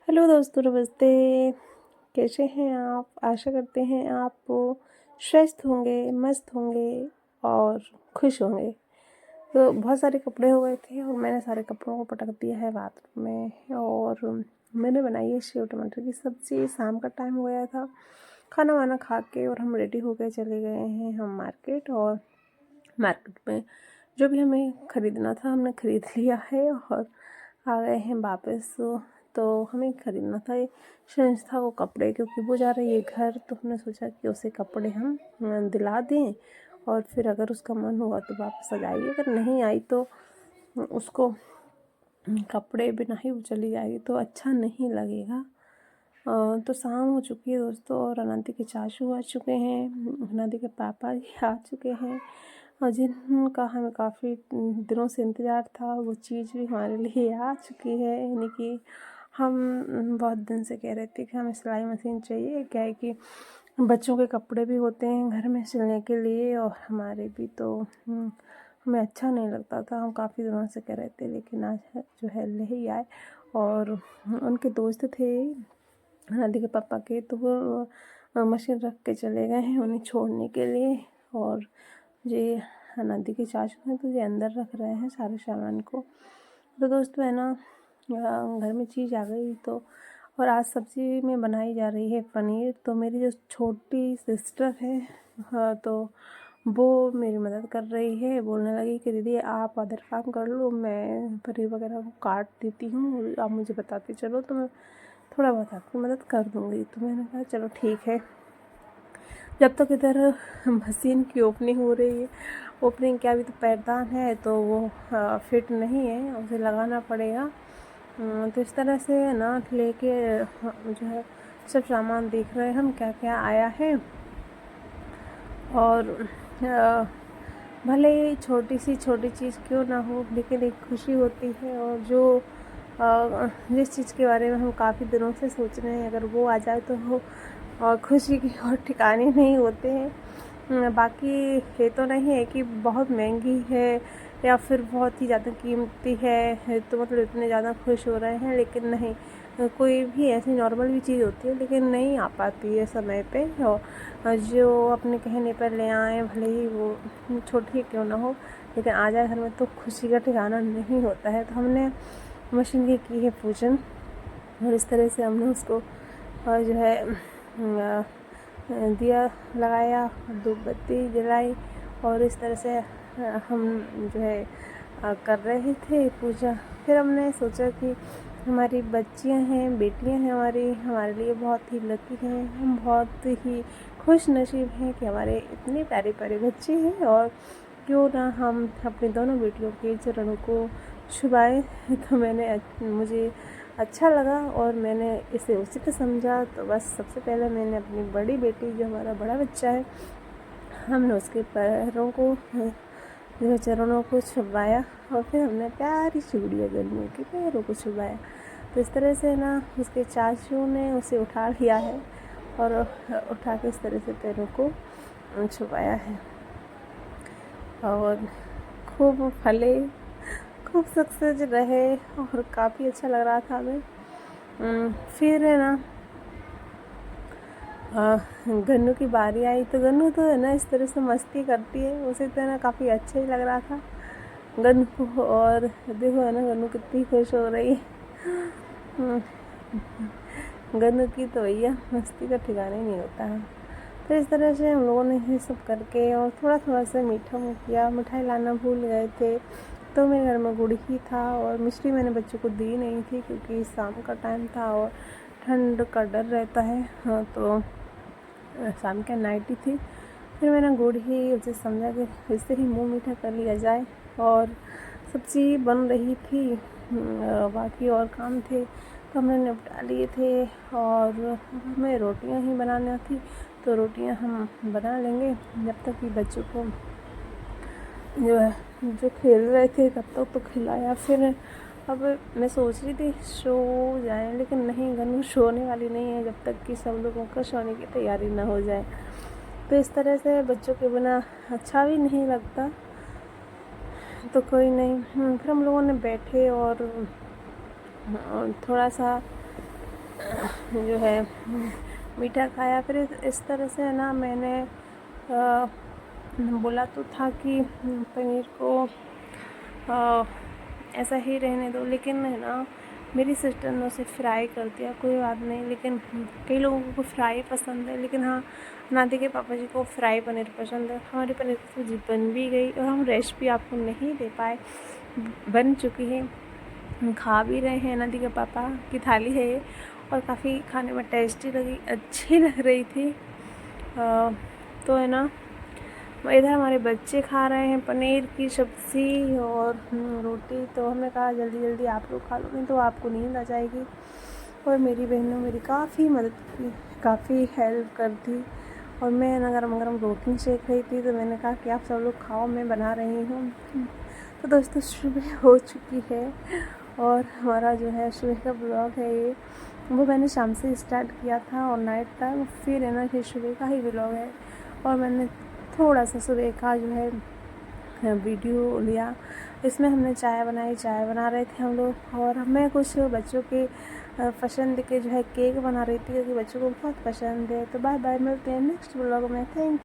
Hello दोस्तों, नमस्ते। कैसे हैं आप? आशा करते हैं आप स्वस्थ होंगे, मस्त होंगे और खुश होंगे। तो बहुत सारे कपड़े हो गए थे और मैंने सारे कपड़ों को पटक दिया है बाथरूम में। और मैंने बनाई है सेव टमाटर की सब्ज़ी। शाम का टाइम हो गया था, खाना वाना खा के और हम रेडी होकर चले गए हैं हम मार्केट। और मार्केट में जो भी हमें ख़रीदना था हमने ख़रीद लिया है और आ गए हैं वापस। तो हमें ख़रीदना था ये संस्था को कपड़े, क्योंकि वो जा रही है घर। तो हमने सोचा कि उसे कपड़े हम दिला दें और फिर अगर उसका मन हुआ तो वापस आ जाएगी, अगर नहीं आई तो उसको कपड़े बिना ही वो चली जाएगी तो अच्छा नहीं लगेगा। तो शाम हो चुकी है दोस्तों और अनंती के चाचू आ चुके हैं, अनंती के पापा जी आ चुके हैं और जिनका हमें काफ़ी दिनों से इंतज़ार था वो चीज़ भी हमारे लिए आ चुकी है। यानी कि हम बहुत दिन से कह रहे थे कि हमें सिलाई मशीन चाहिए। क्या है कि बच्चों के कपड़े भी होते हैं घर में सिलने के लिए और हमारे भी, तो हमें अच्छा नहीं लगता था। हम काफ़ी दिनों से कह रहे थे, लेकिन आज जो है ले ही आए। और उनके दोस्त थे नदी के पापा के, तो वो मशीन रख के चले गए हैं उन्हें छोड़ने के लिए। और ये नदी के चाचू हैं तो ये अंदर रख रहे हैं सारे सामान को। तो दोस्तों है ना, घर में चीज़ आ गई तो। और आज सब्ज़ी में बनाई जा रही है पनीर। तो मेरी जो छोटी सिस्टर है, हाँ, तो वो मेरी मदद कर रही है। बोलने लगी कि दीदी आप अदर काम कर लो, मैं पनीर वगैरह को काट देती हूँ, आप मुझे बताते चलो तो मैं थोड़ा बहुत आपकी मदद कर दूँगी। तो मैंने कहा चलो ठीक है। जब तक इधर मशीन की ओपनिंग हो रही है, ओपनिंग क्या, अभी तो पैरदान है तो वो फिट नहीं है, उसे लगाना पड़ेगा। तो इस तरह से ना लेके जो है सब सामान देख रहे हैं हम क्या क्या आया है। और भले ही छोटी चीज़ क्यों ना हो, लेकिन एक खुशी होती है। और जो जिस चीज़ के बारे में हम काफ़ी दिनों से सोच रहे हैं, अगर वो आ जाए तो वो खुशी की और ठिकाने नहीं होते हैं। बाकी ये तो नहीं है कि बहुत महंगी है या फिर बहुत ही ज़्यादा कीमती है तो मतलब इतने ज़्यादा खुश हो रहे हैं, लेकिन नहीं, कोई भी ऐसी नॉर्मल भी चीज़ होती है लेकिन नहीं आ पाती है समय पे। और जो अपने कहने पर ले आए, भले ही वो छोटी क्यों ना हो, लेकिन आ जाए घर में तो खुशी का ठिकाना नहीं होता है। तो हमने मशीन की है पूजन और इस तरह से हमने उसको जो है दिया लगाया, धूप बत्ती जलाई और इस तरह से हम जो है कर रहे थे पूजा। फिर हमने सोचा कि हमारी बच्चियां हैं, बेटियां हैं हमारे लिए बहुत ही लकी हैं। हम बहुत ही खुश नसीब हैं कि हमारे इतने प्यारे प्यारे बच्चे हैं। और क्यों ना हम अपनी दोनों बेटियों के चरणों को छुपाएं। तो मुझे अच्छा लगा और मैंने इसे उचित समझा। तो बस सबसे पहले मैंने अपनी बड़ी बेटी, जो हमारा बड़ा बच्चा है, हमने उसके पैरों को जो चरणों को छुपाया और फिर हमने प्यारी चूड़ियाँ गन्नू के पैरों को छुपाया। तो इस तरह से ना उसके चाचू ने उसे उठा लिया है और उठा के इस तरह से पैरों को छुपाया है। और खूब फले, खूब सक्सेस रहे और काफ़ी अच्छा लग रहा था हमें। फिर है ना गन्नू की बारी आई। तो गन्नू तो है ना इस तरह से मस्ती करती है, उसे तो है ना काफ़ी अच्छा ही लग रहा था गन्नू को। और देखो है ना गन्नू कितनी खुश हो रही है। गन्नू की तो भैया मस्ती का ठिकाना ही नहीं होता है। तो इस तरह से हम लोगों ने ये सब करके और थोड़ा थोड़ा सा मीठा मुँह किया। मिठाई लाना भूल गए थे तो मेरे घर में गुड़ ही था और मिश्री मैंने बच्चों को दी नहीं थी क्योंकि शाम का टाइम था और ठंड का डर रहता है। हाँ, तो शाम के नाइट थी। फिर मैंने गुड़ ही उसे समझा कि इससे ही मुँह मीठा कर लिया जाए। और सब्ज़ी बन रही थी, बाकी और काम थे तो हमने निपटा लिए थे। और हमें रोटियां ही बनाना थी तो रोटियां हम बना लेंगे जब तक कि बच्चों को जो खेल रहे थे तब तक तो खिलाया। फिर अब मैं सोच रही थी सो जाए, लेकिन नहीं, गन्नू सोने वाली नहीं है जब तक कि सब लोगों का सोने की तैयारी ना हो जाए। तो इस तरह से बच्चों के बिना अच्छा भी नहीं लगता। तो कोई नहीं, फिर हम लोगों ने बैठे और थोड़ा सा जो है मीठा खाया। फिर इस तरह से है ना, मैंने बोला तो था कि पनीर को ऐसा ही रहने दो, लेकिन है ना मेरी सिस्टर ने उसे फ्राई कर दिया। कोई बात नहीं, लेकिन कई लोगों को फ्राई पसंद है, लेकिन हाँ नादी के पापा जी को फ्राई पनीर पसंद है। हमारी पनीर की सब्ज़ी बन भी गई और हम रेसिपी आपको नहीं दे पाए, बन चुकी है, हम खा भी रहे हैं। नादी के पापा की थाली है ये, और काफ़ी खाने में टेस्टी लगी, अच्छी लग रही थी। तो है ना, इधर हमारे बच्चे खा रहे हैं पनीर की सब्ज़ी और रोटी। तो हमने कहा जल्दी जल्दी आप लोग खा लो, नहीं तो आपको नींद आ जाएगी। और मेरी बहनों मेरी काफ़ी मदद की, काफ़ी हेल्प कर दी। और मैं ना गरम गरम रोटी सेक रही थी, तो मैंने कहा कि आप सब लोग खाओ, मैं बना रही हूँ। तो दोस्तों सुबह हो चुकी है, और हमारा जो है सुबह का ब्लॉग है ये, वो मैंने शाम से स्टार्ट किया था और नाइट तक, फिर है ना फिर सुबह का ही ब्लॉग है। और मैंने थोड़ा सा सुबह का जो है वीडियो लिया। इसमें हमने चाय बना रहे थे हम लोग, और मैं कुछ बच्चों के पसंद के जो है केक बना रही थी, क्योंकि बच्चों को बहुत पसंद है। तो बाय बाय, मिलते हैं नेक्स्ट ब्लॉग में। थैंक